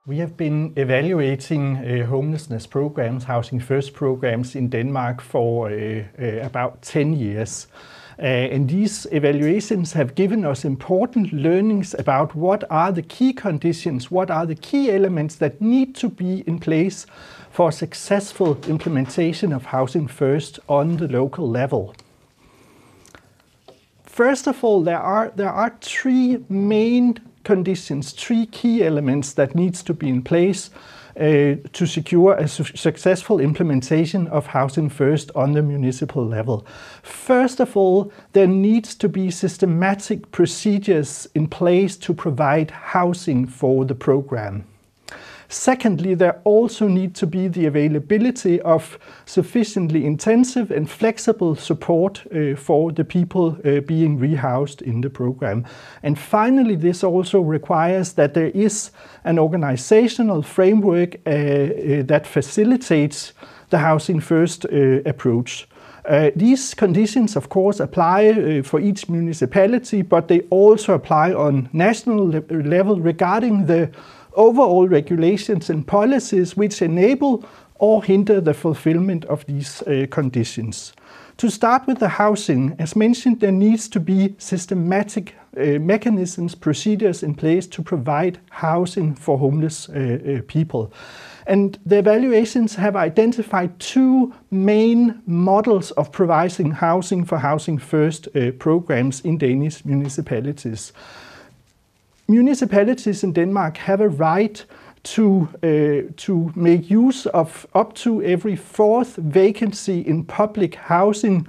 We have been evaluating homelessness programs, Housing First programs in Denmark for about 10 years. And these evaluations have given us important learnings about what are the key conditions, what are the key elements that need to be in place for successful implementation of Housing First on the local level. First of all, there are three main conditions, three key elements that needs to be in place to secure a successful implementation of Housing First on the municipal level. First of all, there needs to be systematic procedures in place to provide housing for the program. Secondly, there also need to be the availability of sufficiently intensive and flexible support for the people being rehoused in the program. And finally, this also requires that there is an organizational framework that facilitates the Housing First approach. These conditions, of course, apply for each municipality, but they also apply on national level regarding the overall regulations and policies which enable or hinder the fulfillment of these conditions. To start with the housing, as mentioned, there needs to be systematic mechanisms, procedures in place to provide housing for homeless people. And the evaluations have identified two main models of providing housing for Housing First programs in Danish municipalities. Municipalities in Denmark have a right to make use of up to every fourth vacancy in public housing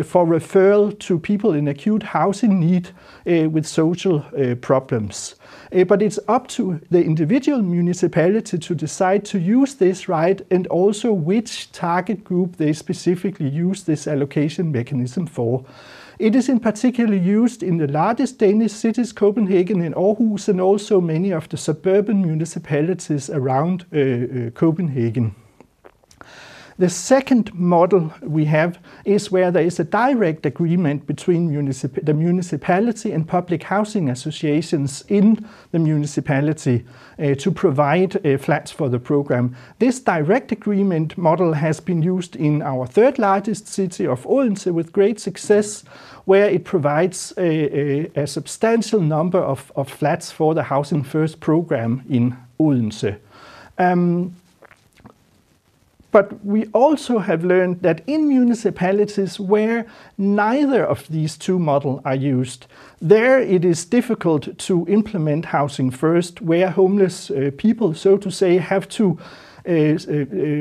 for referral to people in acute housing need with social problems. But it's up to the individual municipality to decide to use this right and also which target group they specifically use this allocation mechanism for. It is in particular used in the largest Danish cities, Copenhagen and Aarhus, and also many of the suburban municipalities around Copenhagen. The second model we have is where there is a direct agreement between the municipality and public housing associations in the municipality to provide flats for the program. This direct agreement model has been used in our third largest city of Odense with great success, where it provides a substantial number of flats for the Housing First program in Odense. But we also have learned that in municipalities where neither of these two models are used, there it is difficult to implement Housing First, where homeless people, so to say, have to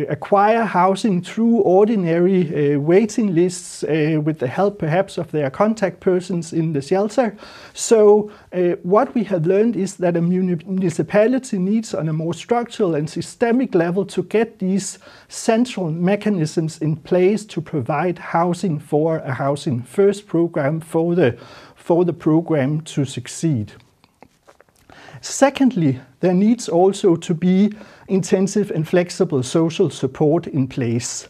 acquire housing through ordinary waiting lists with the help perhaps of their contact persons in the shelter. So what we have learned is that a municipality needs on a more structural and systemic level to get these central mechanisms in place to provide housing for a Housing First program for the program to succeed. Secondly, there needs also to be intensive and flexible social support in place.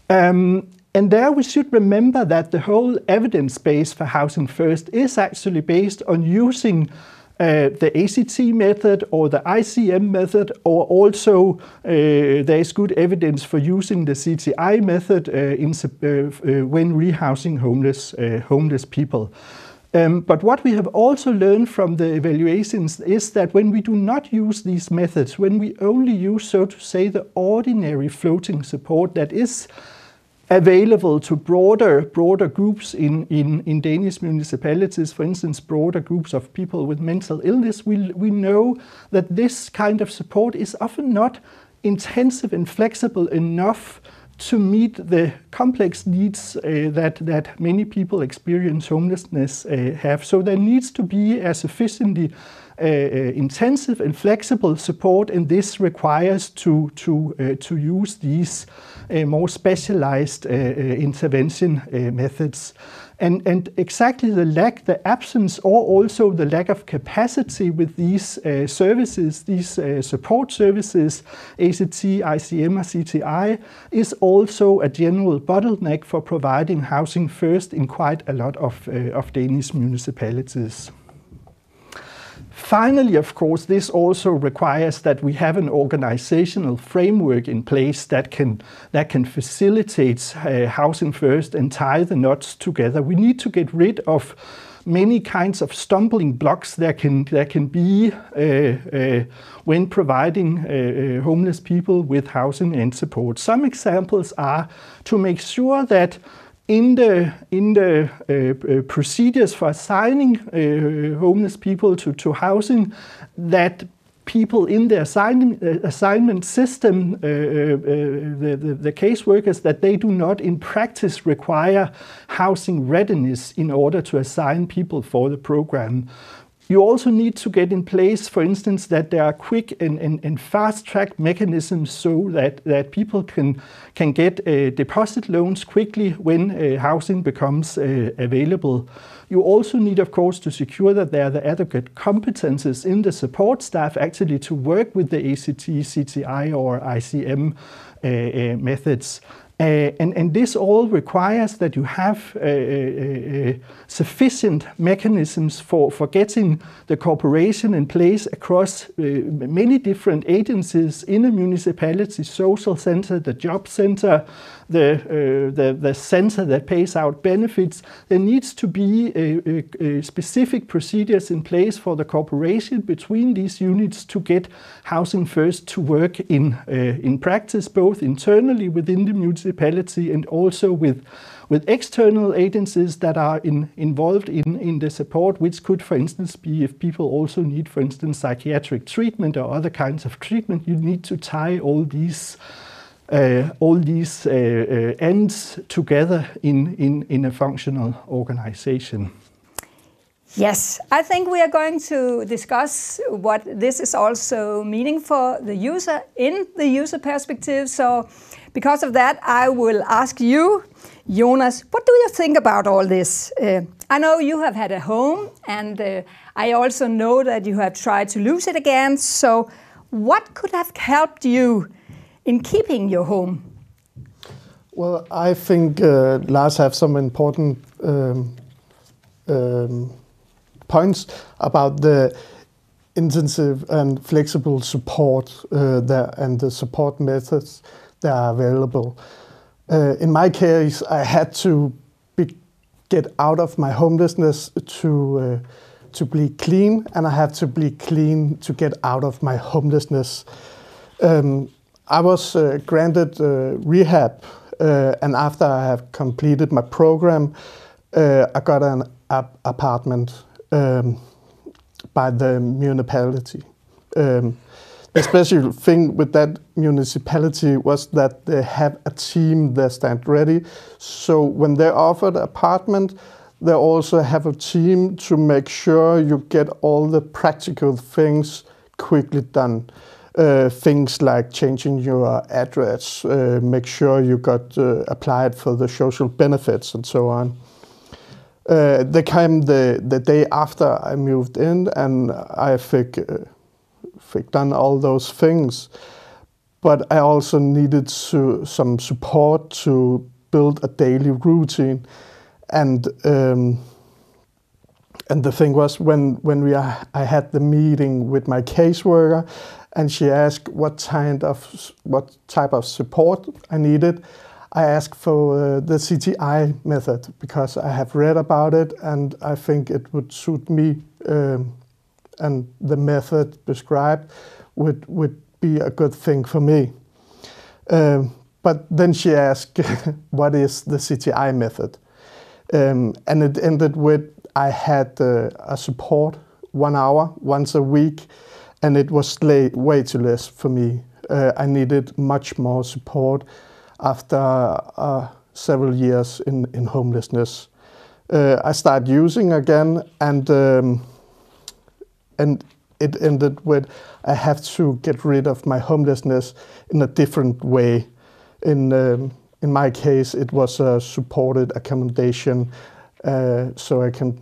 And there we should remember that the whole evidence base for Housing First is actually based on using the ACT method or the ICM method, or also there is good evidence for using the CTI method when rehousing homeless people. But what we have also learned from the evaluations is that when we do not use these methods, when we only use, so to say, the ordinary floating support that is available to broader groups in Danish municipalities, for instance, broader groups of people with mental illness, we know that this kind of support is often not intensive and flexible enough to meet the complex needs that many people experience homelessness have. So there needs to be a sufficiently intensive and flexible support, and this requires to use these more specialized intervention methods. And exactly the absence or also the lack of capacity with these services, these support services, ACT, ICM or CTI, is also a general bottleneck for providing Housing First in quite a lot of Danish municipalities. Finally, of course, this also requires that we have an organizational framework in place that can facilitate Housing First and tie the knots together. We need to get rid of many kinds of stumbling blocks there can be when providing homeless people with housing and support. Some examples are to make sure that in the procedures for assigning homeless people to housing, that people in the assignment system, the caseworkers, that they do not in practice require housing readiness in order to assign people for the program. You also need to get in place, for instance, that there are quick and fast-track mechanisms so that people can get deposit loans quickly when housing becomes available. You also need, of course, to secure that there are the adequate competences in the support staff actually to work with the ACT, CTI or ICM methods. And this all requires that you have sufficient mechanisms for getting the cooperation in place across many different agencies in a municipality, social center, the job center, the center that pays out benefits. There needs to be specific procedures in place for the cooperation between these units to get Housing First to work in practice, both internally within the municipality and also with external agencies that are involved in the support, which could, for instance, be if people also need, for instance, psychiatric treatment or other kinds of treatment. You need to tie all these ends together in a functional organization. Yes, I think we are going to discuss what this is also meaning for the user in the user perspective. So because of that, I will ask you, Jonas, what do you think about all this? I know you have had a home, and I also know that you have tried to lose it again. So what could have helped you in keeping your home? Well, I think Lars have some important points about the intensive and flexible support there and the support methods that are available. In my case, I had to get out of my homelessness to be clean, and I had to be clean to get out of my homelessness. I was granted rehab, and after I have completed my program, I got an apartment by the municipality. The special thing with that municipality was that they have a team that stand ready. So when they offer the apartment, they also have a team to make sure you get all the practical things quickly done. Things like changing your address, make sure you got applied for the social benefits and so on. They came the day after I moved in, and I think done all those things. But I also needed some support to build a daily routine. And the thing was, when I had the meeting with my caseworker, and she asked what type of support I needed, I asked for the CTI method because I have read about it and I think it would suit me, and the method prescribed would be a good thing for me. But then she asked, what is the CTI method? And it ended with I had a support 1 hour once a week, and it was way too less for me. I needed much more support after several years in homelessness. I started using again, and it ended with I have to get rid of my homelessness in a different way. In my case, it was a supported accommodation, so I can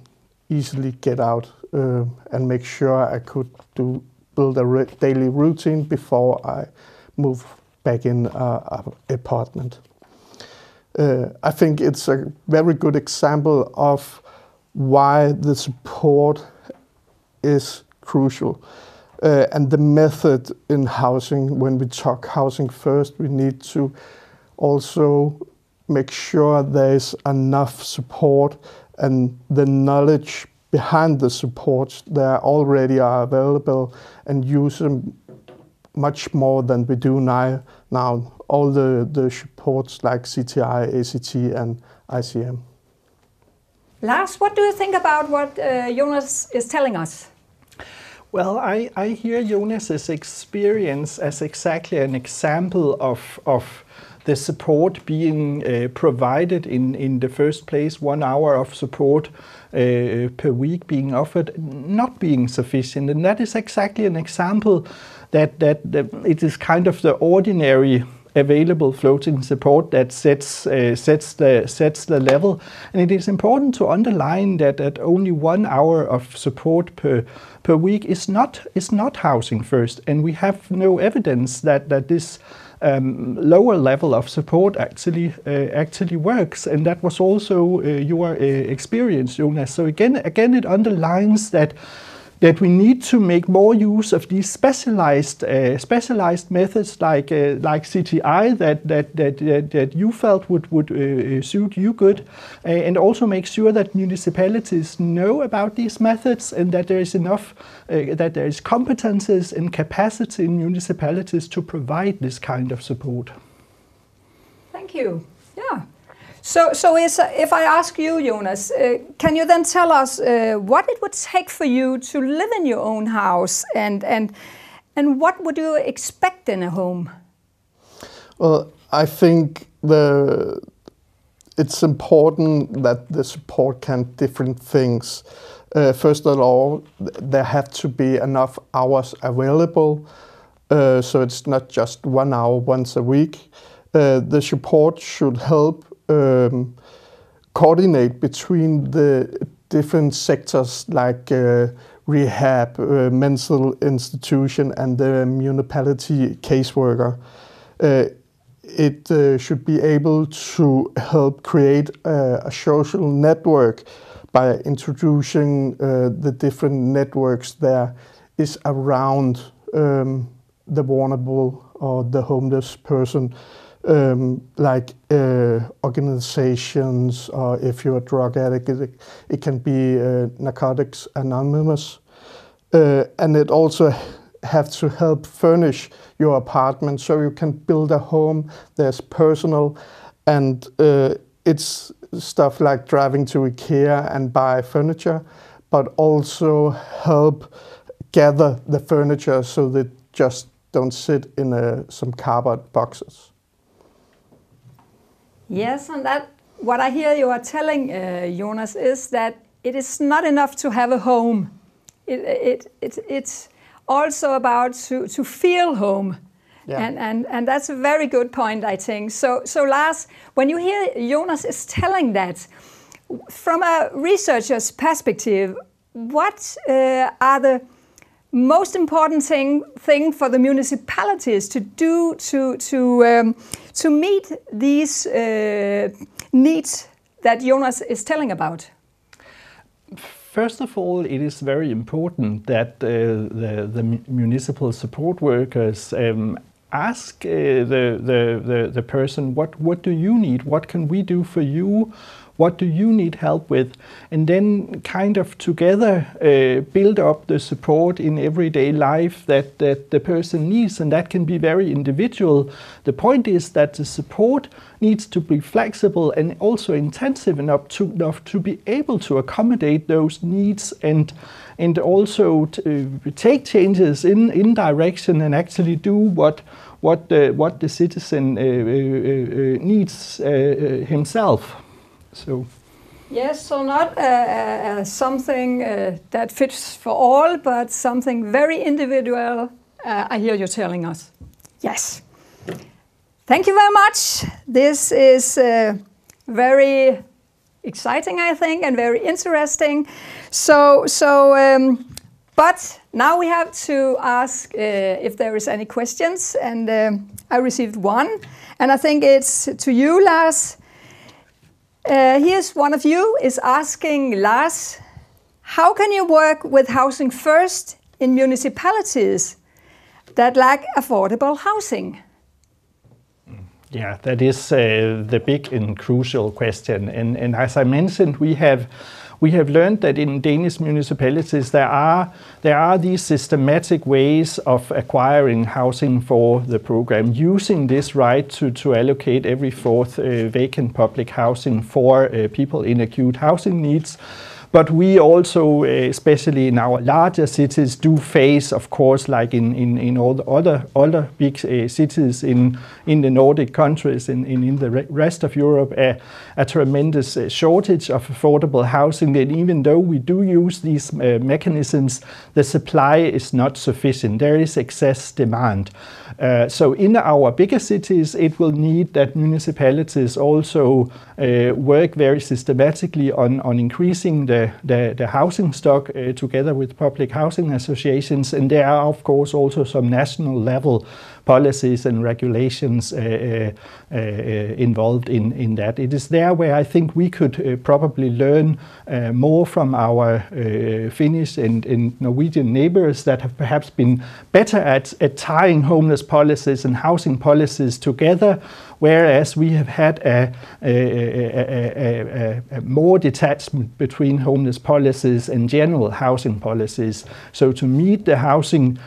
easily get out and make sure I could build a daily routine before I move back in an apartment. I think it's a very good example of why the support is crucial. And the method in housing, when we talk housing first, we need to also make sure there is enough support and the knowledge behind the supports that already are available, and use them much more than we do now. All the supports like CTI, ACT and ICM. Lars, what do you think about what Jonas is telling us? Well, I hear Jonas's experience as exactly an example of the support being provided in the first place, 1 hour of support per week being offered, not being sufficient. And that is exactly an example that it is kind of the ordinary available floating support that sets the level. And it is important to underline that only 1 hour of support per week is not housing first, and we have no evidence that this lower level of support actually works, and that was also your experience, Jonas. So again, it underlines that we need to make more use of these specialized methods like CTI that you felt would suit you good, and also make sure that municipalities know about these methods, and that there is enough, that there is competences and capacity in municipalities to provide this kind of support. Thank you. Yeah. So if I ask you, Jonas, can you then tell us what it would take for you to live in your own house, and what would you expect in a home? Well, I think it's important that the support can different things. First of all, there have to be enough hours available, so it's not just 1 hour once a week. The support should help coordinate between the different sectors like rehab, mental institution, and the municipality caseworker. It should be able to help create a social network by introducing the different networks there is around the vulnerable or the homeless person. Like organizations, or if you're a drug addict, it can be Narcotics Anonymous. And it also have to help furnish your apartment so you can build a home. There's personal, and it's stuff like driving to IKEA and buy furniture, but also help gather the furniture so that just don't sit in some cardboard boxes. Yes, and that what I hear you are telling, Jonas, is that it is not enough to have a home. It's also about to feel home. Yeah. And that's a very good point, I think. So Lars, when you hear Jonas is telling that, from a researcher's perspective, what are the most important thing for the municipalities to do to meet these needs that Jonas is telling about? First of all, it is very important that the municipal support workers ask the person, what do you need? What can we do for you? What do you need help with? And then kind of together build up the support in everyday life that the person needs, and that can be very individual. The point is that the support needs to be flexible and also intensive enough to be able to accommodate those needs, and also to take changes in direction and actually do what the citizen needs himself. So. Yes, so not something that fits for all, but something very individual. I hear you telling us. Yes. Thank you very much. This is very exciting, I think, and very interesting. But now we have to ask if there is any questions, and I received one, and I think it's to you, Lars. Here's one of you is asking Lars, how can you work with Housing First in municipalities that lack affordable housing? Yeah, that is the big and crucial question. And as I mentioned, we have learned that in Danish municipalities there are these systematic ways of acquiring housing for the program, using this right to allocate every fourth vacant public housing for people in acute housing needs. But we also, especially in our larger cities, do face, of course, like in all the other big cities in the Nordic countries, in the rest of Europe, a tremendous shortage of affordable housing. And even though we do use these mechanisms, the supply is not sufficient. There is excess demand. So in our bigger cities, it will need that municipalities also work very systematically on increasing the housing stock together with public housing associations. And there are, of course, also some national level policies and regulations involved in that. It is there where I think we could probably learn more from our Finnish and Norwegian neighbors that have perhaps been better at tying homeless policies and housing policies together, whereas we have had a more detachment between homeless policies and general housing policies. So to meet the housing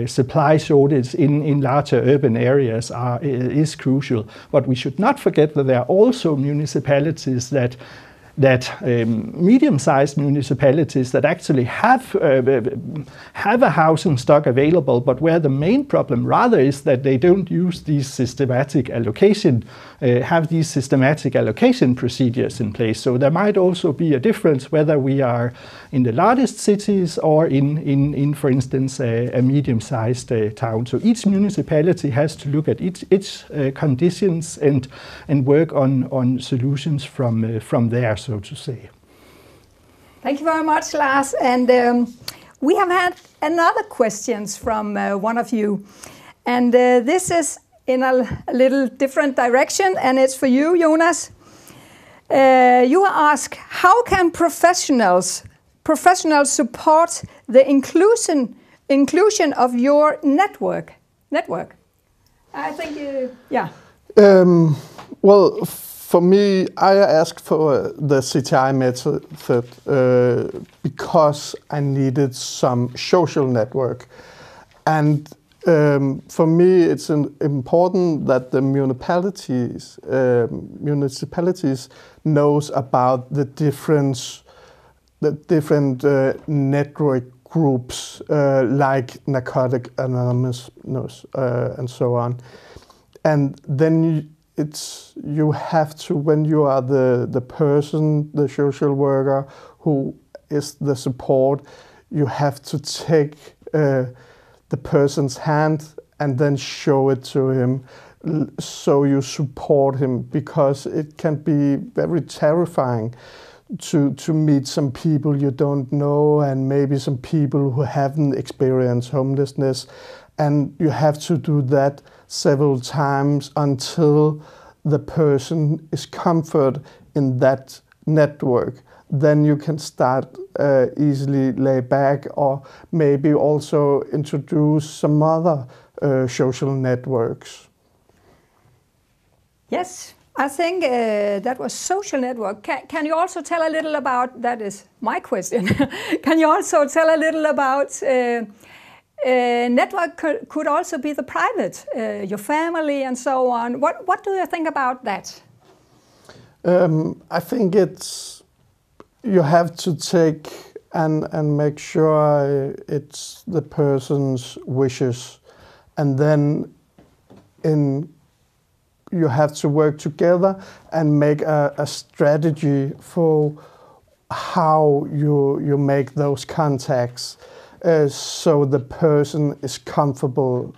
supply shortage in larger urban areas is crucial. But we should not forget that there are also municipalities that medium-sized municipalities that actually have a housing stock available, but where the main problem rather is that they don't use these systematic allocation procedures in place. So there might also be a difference whether we are in the largest cities or in for instance, a medium-sized town. So each municipality has to look at its conditions and work on solutions from there, so to say. Thank you very much, Lars. And we have had another questions from one of you. And this is in a little different direction, and it's for you, Jonas. You ask, how can professionals support the inclusion of your network? I think yeah. Well, for me, I asked for the CTI method because I needed some social network. And for me, it's important that the municipalities knows about the different network groups like Narcotic Anonymous and so on. And then you have to, when you are the person, the social worker who is the support, you have to take the person's hand and then show it to him, so you support him, because it can be very terrifying to meet some people you don't know, and maybe some people who haven't experienced homelessness, and you have to do that several times until the person is comforted in that network. Then you can start easily lay back, or maybe also introduce some other social networks. Yes, I think that was social network. Can you also tell a little about, that is my question, can you also tell a little about network could also be the private, your family and so on. What do you think about that? I think you have to take and make sure it's the person's wishes, and then you have to work together and make a strategy for how you make those contacts, so the person is comfortable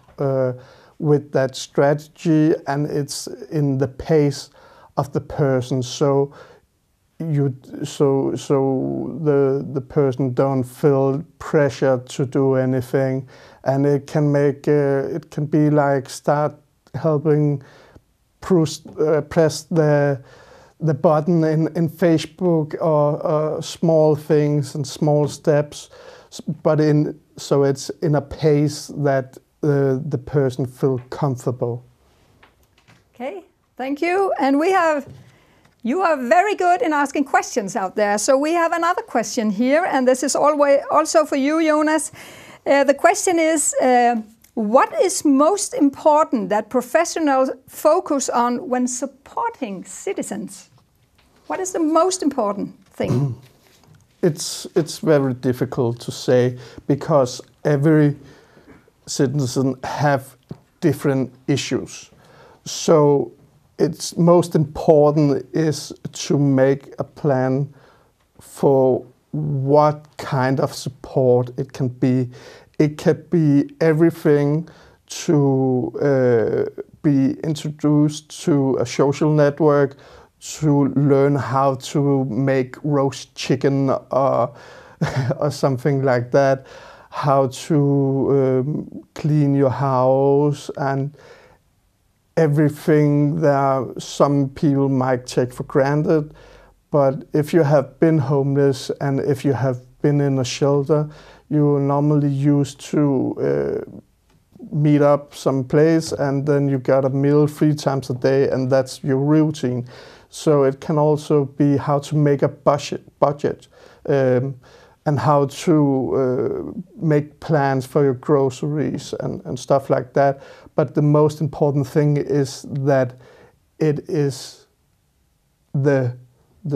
with that strategy, and it's in the pace of the person. So the person don't feel pressure to do anything, and it can be like start helping press the button in Facebook, or small things and small steps, but in so it's in a pace that the person feels comfortable. Okay, thank you. And you are very good in asking questions out there. So we have another question here, and this is always also for you, Jonas. The question is, what is most important that professionals focus on when supporting citizens? What is the most important thing? It's very difficult to say, because every citizen have different issues. So it's most important is to make a plan for what kind of support it can be. It can be everything to be introduced to a social network, to learn how to make roast chicken or something like that, how to clean your house, and everything that some people might take for granted. But if you have been homeless and if you have been in a shelter, you are normally used to meet up someplace and then you got a meal 3 times a day, and that's your routine. So it can also be how to make a budget and how to make plans for your groceries and stuff like that. But the most important thing is that it is the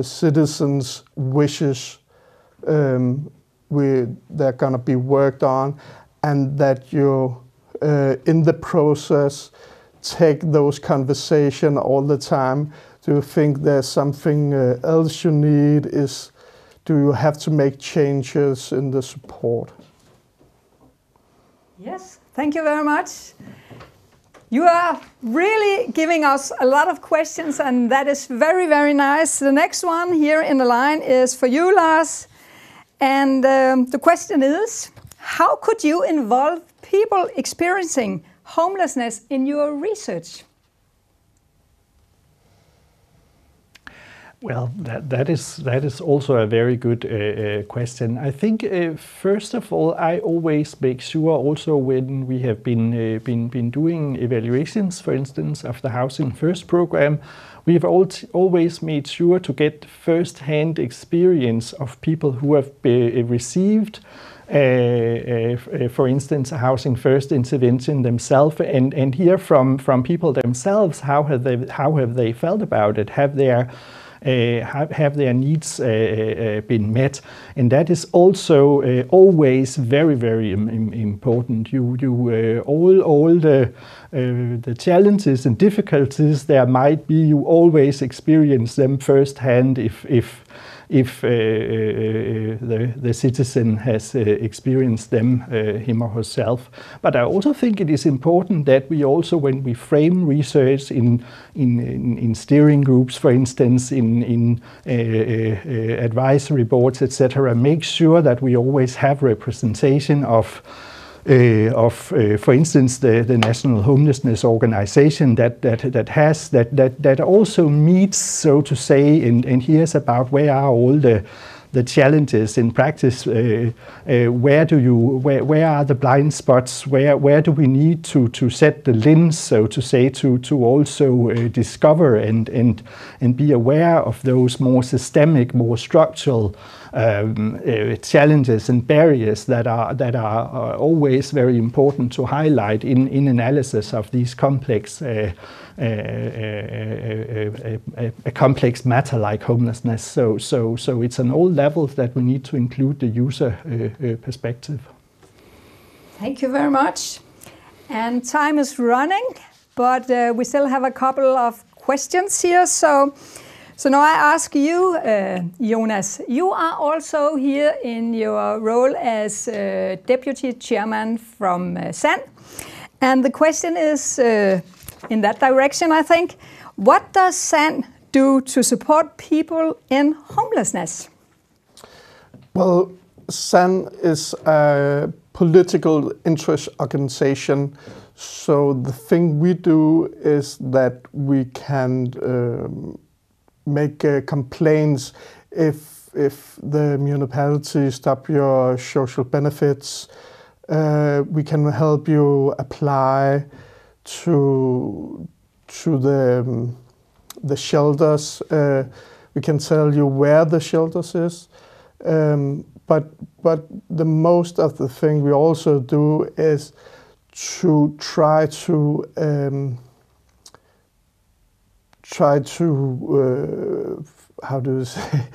citizens' wishes they're gonna be worked on, and that you in the process take those conversations all the time. Do you think there's something else you need? Do you have to make changes in the support? Yes, thank you very much. You are really giving us a lot of questions, and that is very, very nice. The next one here in the line is for you, Lars. And the question is, how could you involve people experiencing homelessness in your research? Well, that is also a very good question. I think first of all, I always make sure, also when we have been doing evaluations, for instance, of the Housing First program, we have always made sure to get first-hand experience of people who have received, for instance, a Housing First intervention themselves, and hear from people themselves how have they felt about it, have their needs been met, and that is also always very, very important. All the challenges and difficulties there might be, you always experience them firsthand if the citizen has experienced them, him or herself. But I also think it is important that we also, when we frame research in steering groups, for instance, in advisory boards, etc., make sure that we always have representation of for instance, the National Homelessness Organization that also meets, so to say, and hears about where are all the challenges in practice, where are the blind spots, where do we need to set the lens, so to say, to also discover and be aware of those more systemic, more structural challenges and barriers that are always very important to highlight in analysis of these complex a complex matter like homelessness. So it's on all levels that we need to include the user perspective. Thank you very much. And time is running, but we still have a couple of questions here. So now I ask you, Jonas, you are also here in your role as Deputy Chairman from SAN. And the question is in that direction, I think. What does SAN do to support people in homelessness? Well, SAN is a political interest organization. So the thing we do is that we can make complaints if the municipality stop your social benefits, We can help you apply to the shelters. We can tell you where the shelters is. But the most of the thing we also do is to try to how do you say?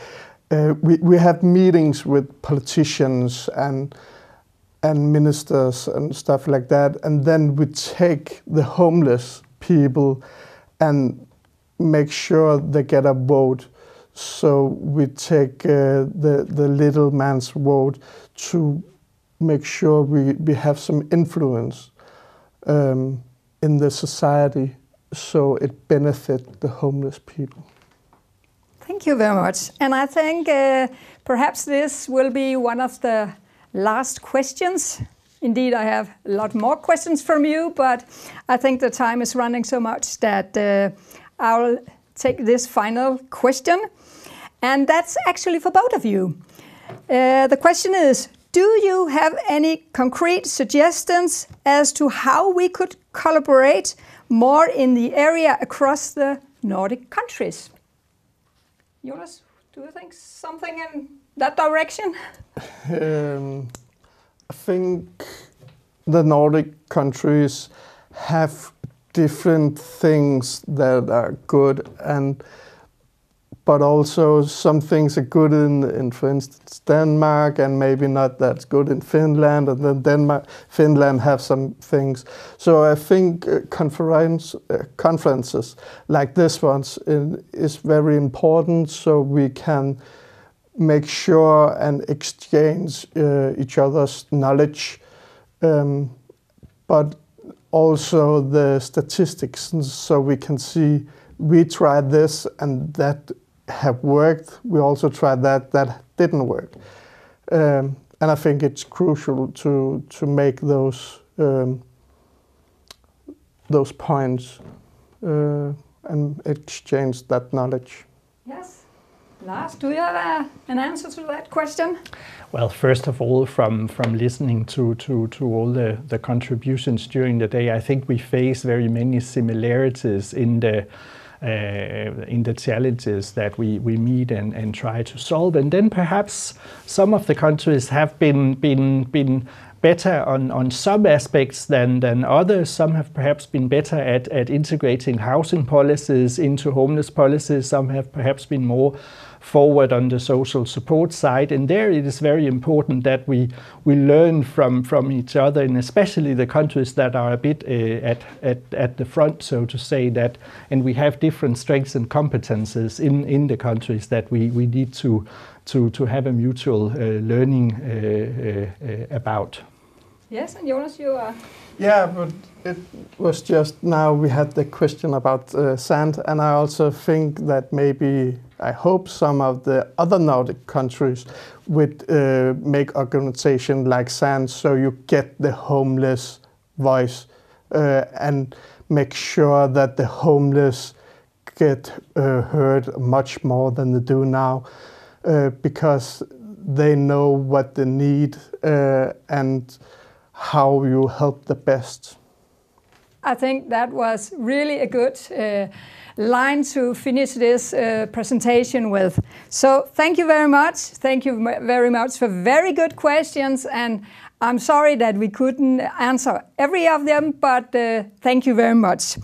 We have meetings with politicians and ministers and stuff like that, and then we take the homeless people and make sure they get a vote. So we take the little man's vote to make sure we have some influence in the society, so it benefits the homeless people. Thank you very much. And I think perhaps this will be one of the last questions. Indeed, I have a lot more questions from you, but I think the time is running so much that I'll take this final question. And that's actually for both of you. The question is, do you have any concrete suggestions as to how we could collaborate more in the area across the Nordic countries? Jonas, do you think something in that direction? I think the Nordic countries have different things that are good, but also some things are good in for instance, Denmark, and maybe not that good in Finland, and then Finland have some things. So I think conferences like this one is very important, so we can make sure and exchange each other's knowledge, but also the statistics, so we can see we tried this and that have worked. We also tried that didn't work, and I think it's crucial to make those points and exchange that knowledge. Yes. Lars, do you have an answer to that question? Well, first of all, from listening to all the contributions during the day, I think we face very many similarities in the challenges that we meet and try to solve. And then perhaps some of the countries have been better on some aspects than others. Some have perhaps been better at integrating housing policies into homeless policies. Some have perhaps been more forward on the social support side, and there it is very important that we learn from each other, and especially the countries that are a bit at the front, so to say, that, and we have different strengths and competences in the countries that we need to have a mutual learning about. Yes, and Jonas, you are... Yeah, but it was just now we had the question about sand, and I also think that maybe, I hope some of the other Nordic countries would make organization like SAND, so you get the homeless voice and make sure that the homeless get heard much more than they do now, because they know what they need and how you help the best. I think that was really a good line to finish this presentation with. So thank you very much. Thank you very much for very good questions, and I'm sorry that we couldn't answer every of them, but thank you very much.